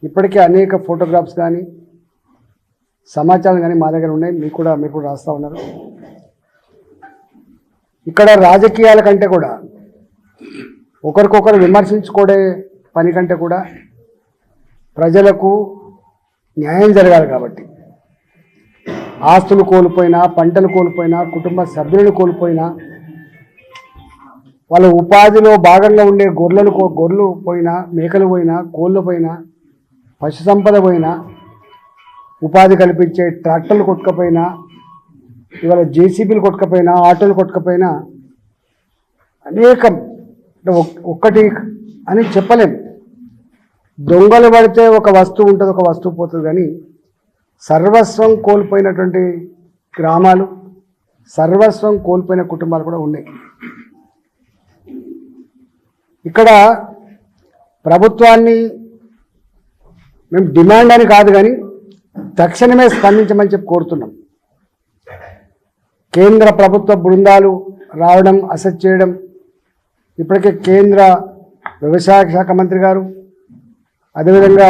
ఇప్పటికే అనేక ఫోటోగ్రాఫ్స్ కానీ సమాచారం కానీ మా దగ్గర ఉన్నాయి. మీరు కూడా రాస్తూ ఉన్నారు. ఇక్కడ రాజకీయాల కంటే కూడా ఒకరికొకరు విమర్శించుకోడే పని కంటే కూడా ప్రజలకు న్యాయం జరగాలి కాబట్టి ఆస్తులు కోల్పోయినా, పంటలు కోల్పోయినా, కుటుంబ సభ్యులను కోల్పోయినా, వాళ్ళ ఉపాధిలో భాగంగా ఉండే గొర్రెలు పోయినా, మేకలు పోయినా, కోళ్ళు పోయినా, పశు సంపద పోయినా, ఉపాధి కల్పించే ట్రాక్టర్లు కొట్టుకపోయినా, ఇవాళ జేసీబీలు కొట్టుకపోయినా, ఆటోలు కొట్టుకపోయినా, అనేకం ఒక్కటి అని చెప్పలేం. దొంగలు పడితే ఒక వస్తువు ఉంటుంది, ఒక వస్తువు పోతుంది. కానీ సర్వస్వం కోల్పోయినటువంటి గ్రామాలు, సర్వస్వం కోల్పోయిన కుటుంబాలు కూడా ఉన్నాయి. ఇక్కడ ప్రభుత్వాన్ని మేము డిమాండ్ అని కాదు కానీ తక్షణమే స్పందించమని చెప్పి కోరుతున్నాం. కేంద్ర ప్రభుత్వ బృందాలు రావడం, అసెస్ చేయడం, ఇప్పటికే కేంద్ర వ్యవసాయ శాఖ మంత్రి గారు, అదేవిధంగా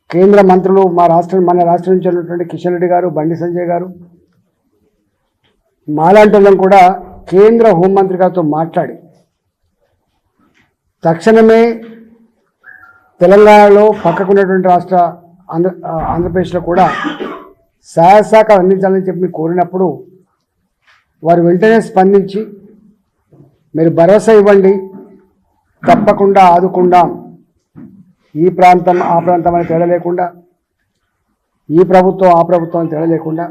కేంద్ర మంత్రులు మన రాష్ట్రం నుంచి ఉన్నటువంటి కిషన్ రెడ్డి గారు, బండి సంజయ్ గారు, మాలాంటి వాళ్ళం కూడా కేంద్ర హోంమంత్రి గారితో మాట్లాడి తక్షణమే తెలంగాణలో పక్కకున్నటువంటి రాష్ట్ర ఆంధ్రప్రదేశ్లో కూడా సహాయ సహకారం అందించాలని చెప్పి కోరినప్పుడు వారు వెంటనే స్పందించి మీరు భరోసా ఇవ్వండి, తప్పకుండా ఆదుకుందాం, ఈ ప్రాంతం ఆ ప్రాంతం అని తేడా లేకుండా, ఈ ప్రభుత్వం ఆ ప్రభుత్వం అని తేడా లేకుండా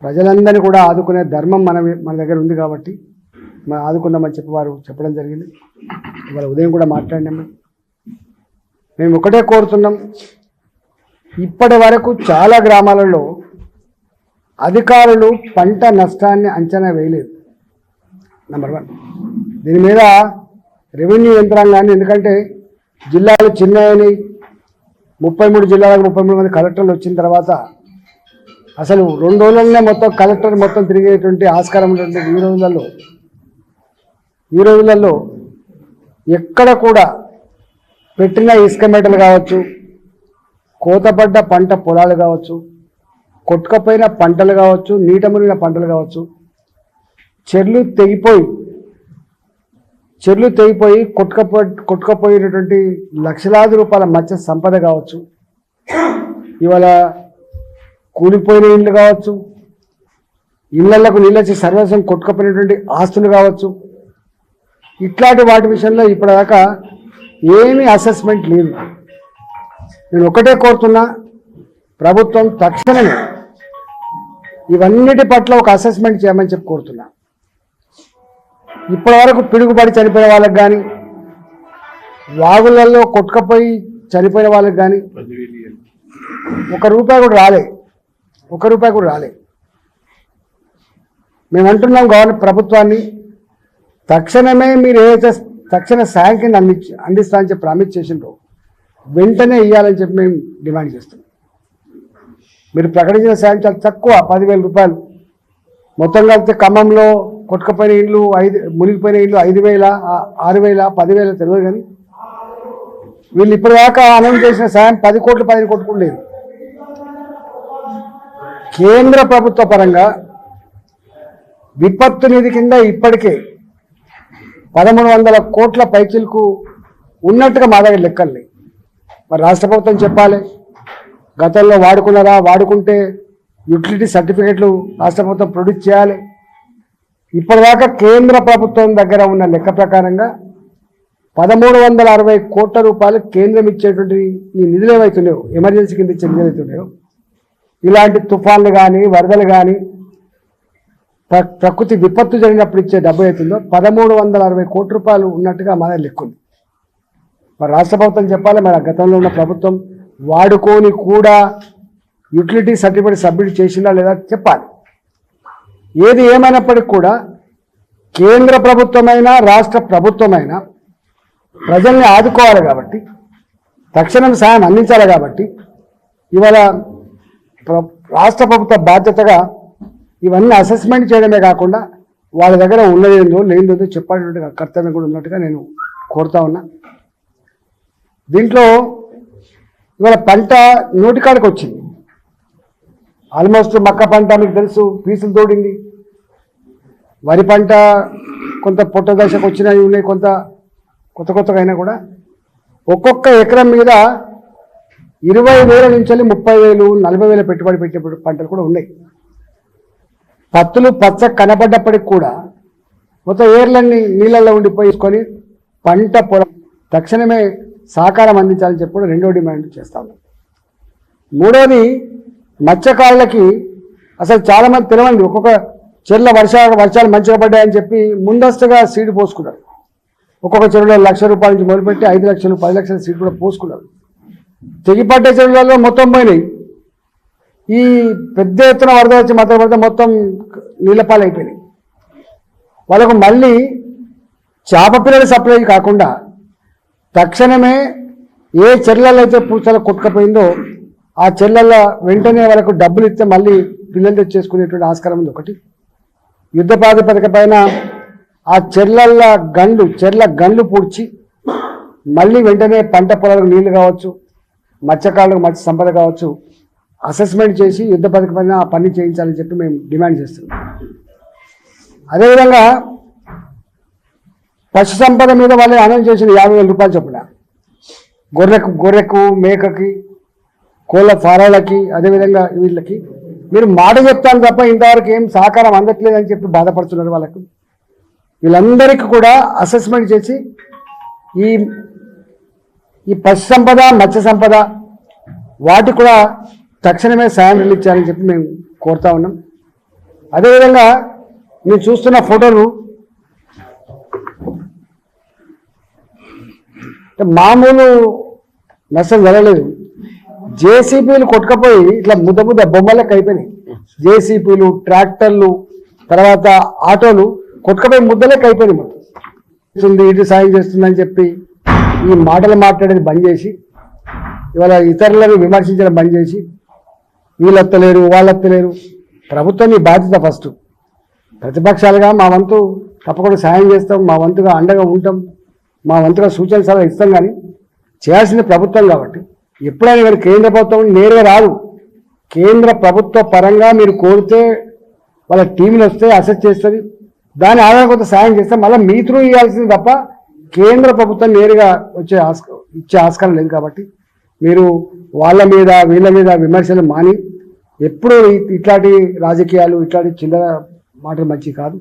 ప్రజలందరినీ కూడా ఆదుకునే ధర్మం మన దగ్గర ఉంది కాబట్టి మనం ఆదుకుందామని చెప్పి వారు చెప్పడం జరిగింది. ఇవాళ ఉదయం కూడా మాట్లాడినాం. మేము ఒకటే కోరుతున్నాం, ఇప్పటి వరకు చాలా గ్రామాలలో అధికారులు పంట నష్టాన్ని అంచనా వేయలేదు. నెంబర్ 1. దీని మీద రెవెన్యూ యంత్రాంగాన్ని, ఎందుకంటే జిల్లాలు చిన్నయని 33 జిల్లాలకు 33 మంది కలెక్టర్లు వచ్చిన తర్వాత అసలు 2 రోజులనే మొత్తం కలెక్టర్ మొత్తం తిరిగేటువంటి ఆస్కారం ఉంటుంది. ఈ రోజులలో ఎక్కడ కూడా పెట్టిన ఇసుక మెటలు కావచ్చు, కోతపడ్డ పంట పొలాలు కావచ్చు, కొట్టుకపోయిన పంటలు కావచ్చు, నీట మునిగిన పంటలు కావచ్చు, చెర్లు తెగిపోయి కొట్టుకపోయినటువంటి లక్షలాది రూపాయల మత్స్య సంపద కావచ్చు, ఇవాళ కూలిపోయిన ఇండ్లు కావచ్చు, ఇళ్లకు నీళ్ళొచ్చి సర్వస్వం కొట్టుకపోయినటువంటి ఆస్తులు కావచ్చు, ఇట్లాంటి వాటి విషయంలో ఇప్పటిదాకా ఏమీ అసెస్మెంట్ లేదు. నేను ఒకటే కోరుతున్నా, ప్రభుత్వం తక్షణమే ఇవన్నిటి పట్ల ఒక అసెస్మెంట్ చేయమని చెప్పి కోరుతున్నా. ఇప్పటి వరకు పిడుగుపడి చనిపోయిన వాళ్ళకి కానీ, వాగులలో కొట్టుకపోయి చనిపోయిన వాళ్ళకి కానీ ₹1 కూడా రాలే. మేము అంటున్నాం ప్రభుత్వాన్ని, తక్షణమే మీరు ఏదైతే తక్షణ సాయం కింద అందిస్తా అని చెప్పి ప్రామిస్ చేసిండ్రో వెంటనే ఇవ్వాలని చెప్పి మేము డిమాండ్ చేస్తున్నాం. మీరు ప్రకటించిన సాయం చాలా తక్కువ, ₹10,000. మొత్తం కలిపితే ఖమ్మంలో కొట్టుకపోయిన ఇళ్ళు మునిగిపోయిన ఇళ్ళు 5,000, 6,000, 10,000 తెలియదు. కానీ వీళ్ళు ఇప్పటిదాకా అనౌన్స్ చేసిన సాయం 10 కోట్లు 15 కోట్లు కూడా లేదు. కేంద్ర ప్రభుత్వ పరంగా విపత్తు నిధి కింద ఇప్పటికే 1,300 కోట్ల పైచిలకు ఉన్నట్టుగా మా దగ్గర లెక్కల్ని మరి రాష్ట్ర ప్రభుత్వం చెప్పాలి. గతంలో వాడుకున్నారా, వాడుకుంటే యూటిలిటీ సర్టిఫికెట్లు రాష్ట్ర ప్రభుత్వం ప్రొడ్యూస్ చేయాలి. ఇప్పటిదాకా కేంద్ర ప్రభుత్వం దగ్గర ఉన్న లెక్క ప్రకారంగా 1,360 కోట్ల రూపాయలు కేంద్రం ఇచ్చేటువంటి ఈ నిధులు ఏవైతున్నాయో, ఎమర్జెన్సీ కింద ఇచ్చే నిధులు అవుతున్నాయో, ఇలాంటి తుఫాన్లు కానీ వరదలు కానీ ప్రకృతి విపత్తు జరిగినప్పుడు ఇచ్చే డబ్బు అవుతుందో 1,360 కోట్ల రూపాయలు ఉన్నట్టుగా మన లెక్కుంది. మరి రాష్ట్ర ప్రభుత్వం చెప్పాలి, మరి గతంలో ఉన్న ప్రభుత్వం వాడుకొని కూడా యూటిలిటీ సర్టిఫికేట్ సబ్మిట్ చేసిందా లేదా చెప్పాలి. ఏది ఏమైనప్పటికీ కూడా కేంద్ర ప్రభుత్వమైనా రాష్ట్ర ప్రభుత్వమైనా ప్రజల్ని ఆదుకోవాలి కాబట్టి, తక్షణం సాయం అందించాలి కాబట్టి ఇవాళ రాష్ట్ర ప్రభుత్వ బాధ్యతగా ఇవన్నీ అసెస్మెంట్ చేయడమే కాకుండా వాళ్ళ దగ్గర ఉన్నదేందో లేనిదో చెప్పాల్సినటువంటి కర్తవ్యం కూడా ఉన్నట్టుగా నేను కోరుతా ఉన్నా. దీంట్లో ఇవాళ పంట నోటికాడికి వచ్చింది. ఆల్మోస్ట్ మక్క పంట మీకు తెలుసు పీసులు తోడింది, వరి పంట కొంత పొట్ట దశకు వచ్చినవి ఉన్నాయి, కొంత కొత్తగా అయినా కూడా ఒక్కొక్క ఎకరం మీద 20,000 నుంచి 30,000 40,000 పెట్టుబడి పెట్టే పంటలు కూడా ఉన్నాయి. పత్తులు పచ్చ కనబడ్డప్పటికి కూడా మొత్తం ఏర్లన్నీ నీళ్ళల్లో ఉండిపోయించుకొని పంట పొలం తక్షణమే సహకారం అందించాలని చెప్పి కూడా రెండో డిమాండ్ చేస్తా ఉన్నాం. మూడోది మత్స్యకారులకి అసలు చాలామంది తెలియండి, ఒక్కొక్క చెరువుల వర్షాలు మంచిగా పడ్డాయని చెప్పి ముందస్తుగా సీడ్ పోసుకున్నారు. ఒక్కొక్క చెరువులో ₹1,00,000 నుంచి మొదలుపెట్టి 5 లక్షలు 10 లక్షల సీడ్ కూడా పోసుకున్నారు. తెగిపడ్డ చెరువులలో మొత్తం పోయినాయి. ఈ పెద్ద ఎత్తున వరద వచ్చి మాత్రం మొత్తం నీళ్ళపాలు అయిపోయినాయి. వాళ్ళకు మళ్ళీ చేప పిల్లల సప్లై కాకుండా తక్షణమే ఏ చెర్లలో అయితే పూసలు కొట్టుకపోయిందో ఆ చెర్లలో వెంటనే వాళ్ళకు డబ్బులు ఇస్తే మళ్ళీ పిల్లలు తెచ్చేసుకునేటువంటి ఆస్కారం ఉంది. ఒకటి యుద్ధ ప్రాతిపదిక పైన ఆ చెర్ల గండ్లు పూడ్చి మళ్ళీ వెంటనే పంట పొలాలకు నీళ్లు కావచ్చు, మత్స్యకారులకు మత్స్య సంపద కావచ్చు అసెస్మెంట్ చేసి యుద్ధ పథక పైన ఆ పని చేయించాలని చెప్పి మేము డిమాండ్ చేస్తున్నాం. అదేవిధంగా పశు సంపద మీద వాళ్ళు అనౌన్స్ చేసిన ₹50,000 చొప్పున గొర్రెకు మేకకి కోళ్ళ ఫారాలకి అదేవిధంగా వీళ్ళకి మీరు మాట చెప్తాను తప్ప ఇంతవరకు ఏం సహకారం అందట్లేదని చెప్పి బాధపడుతున్నారు. వాళ్ళకు వీళ్ళందరికీ కూడా అసెస్మెంట్ చేసి ఈ పశు సంపద మత్స్య సంపద వాటికి కూడా తక్షణమే సాయం రిలీజ్ చేయాలని చెప్పి మేము కోరుతా ఉన్నాం. అదేవిధంగా మీరు చూస్తున్న ఫోటోలు మామూలు నష్టం జరగలేదు. జేసీబీలు కొట్టుకపోయి ఇట్లా ముద్ద బొమ్మలకు అయిపోయినాయి. జేసీబీలు, ట్రాక్టర్లు, తర్వాత ఆటోలు కొట్టుకపోయి ముద్దలకు అయిపోయినాయి. మొత్తం ఇటు సాయం చేస్తుందని చెప్పి ఈ మాటలు మాట్లాడేది బంద్ చేసి ఇవాళ ఇతరులను విమర్శించడం బంద్ చేసి వీళ్ళెత్తలేరు వాళ్ళెత్తలేరు. ప్రభుత్వం నీ బాధ్యత ఫస్ట్. ప్రతిపక్షాలుగా మా వంతు తప్పకుండా సాయం చేస్తాం, మా వంతుగా అండగా ఉంటాం, మా వంతుగా సూచన సలహా ఇస్తాం. కానీ చేయాల్సింది ప్రభుత్వం కాబట్టి ఎప్పుడైనా మీరు కేంద్ర ప్రభుత్వం నేరుగా రాదు. కేంద్ర ప్రభుత్వ పరంగా మీరు కోరితే వాళ్ళ టీంలు వస్తే అసెస్ చేస్తుంది, దాని ఆధారం కొంత సాయం చేస్తే మళ్ళీ మీ త్రూ ఇవ్వాల్సింది తప్ప కేంద్ర ప్రభుత్వం నేరుగా ఇచ్చే ఆస్కారం లేదు. కాబట్టి మీరు వాళ్ళ మీద వీళ్ళ మీద విమర్శలు మాని ఎప్పుడు ఇట్లాంటి రాజకీయాలు ఇట్లాంటి చిల్లర మాటలు మంచి కాదు.